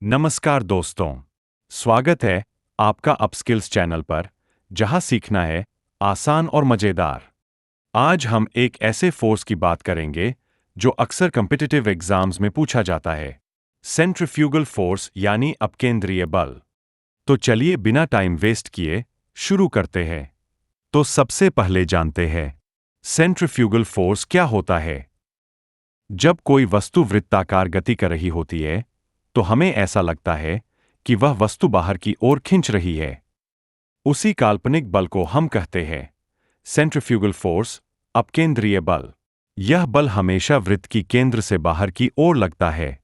नमस्कार दोस्तों, स्वागत है आपका अपस्किल्स चैनल पर, जहां सीखना है आसान और मजेदार। आज हम एक ऐसे फोर्स की बात करेंगे जो अक्सर कॉम्पिटिटिव एग्जाम्स में पूछा जाता है, सेंट्रीफ्यूगल फोर्स यानी अपकेंद्रीय बल। तो चलिए बिना टाइम वेस्ट किए शुरू करते हैं। तो सबसे पहले जानते हैं, सेंट्रीफ्यूगल फोर्स क्या होता है। जब कोई वस्तु वृत्ताकार गति कर रही होती है, तो हमें ऐसा लगता है कि वह वस्तु बाहर की ओर खिंच रही है। उसी काल्पनिक बल को हम कहते हैं सेंट्रीफ्यूगल फोर्स, अपकेंद्रीय बल। यह बल हमेशा वृत्त की केंद्र से बाहर की ओर लगता है।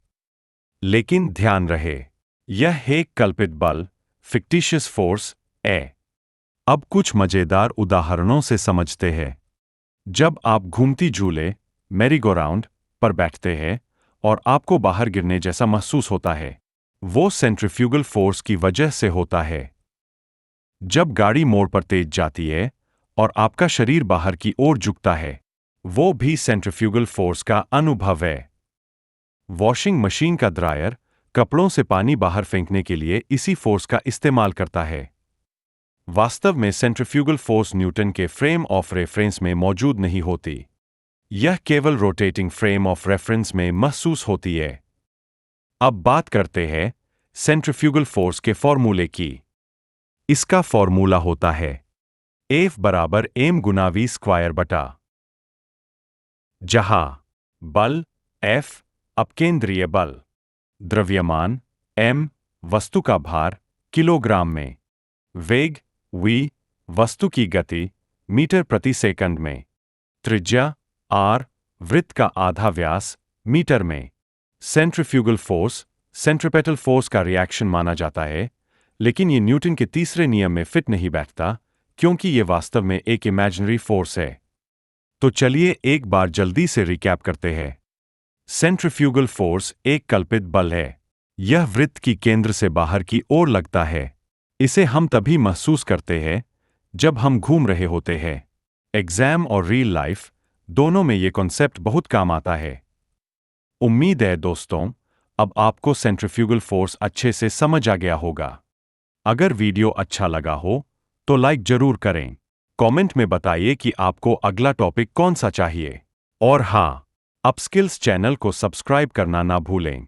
लेकिन ध्यान रहे, यह एक कल्पित बल, फिक्टिशियस फोर्स है। अब कुछ मजेदार उदाहरणों से समझते हैं। जब आप घूमती झूले, मैरीगोराउंड पर बैठते हैं और आपको बाहर गिरने जैसा महसूस होता है, वो सेंट्रीफ्यूगल फोर्स की वजह से होता है। जब गाड़ी मोड़ पर तेज जाती है और आपका शरीर बाहर की ओर झुकता है, वो भी सेंट्रीफ्यूगल फोर्स का अनुभव है। वॉशिंग मशीन का ड्रायर कपड़ों से पानी बाहर फेंकने के लिए इसी फोर्स का इस्तेमाल करता है। वास्तव में सेंट्रीफ्यूगल फोर्स न्यूटन के फ्रेम ऑफ रेफरेंस में मौजूद नहीं होती। यह केवल रोटेटिंग फ्रेम ऑफ रेफरेंस में महसूस होती है। अब बात करते हैं सेंट्रीफ्यूगल फोर्स के फॉर्मूले की। इसका फॉर्मूला होता है F बराबर m गुना v स्क्वायर बटा, जहां बल F अपकेंद्रीय बल, द्रव्यमान m वस्तु का भार किलोग्राम में, वेग v वस्तु की गति मीटर प्रति सेकंड में, त्रिज्या r वृत्त का आधा व्यास मीटर में। सेंट्रीफ्यूगल फोर्स सेंट्रीपेटल फोर्स का रिएक्शन माना जाता है, लेकिन ये न्यूटन के तीसरे नियम में फिट नहीं बैठता, क्योंकि ये वास्तव में एक इमेजिनरी फोर्स है। तो चलिए एक बार जल्दी से रिकैप करते हैं। सेंट्रीफ्यूगल फोर्स एक कल्पित बल है। यह वृत्त की केंद्र से बाहर की ओर लगता है। इसे हम तभी महसूस करते हैं जब हम घूम रहे होते हैं। एग्जाम और रियल लाइफ दोनों में ये कॉन्सेप्ट बहुत काम आता है। उम्मीद है दोस्तों, अब आपको सेंट्रीफ्यूगल फोर्स अच्छे से समझ आ गया होगा। अगर वीडियो अच्छा लगा हो तो लाइक जरूर करें। कमेंट में बताइए कि आपको अगला टॉपिक कौन सा चाहिए। और हाँ, अपस्किल्स चैनल को सब्सक्राइब करना ना भूलें।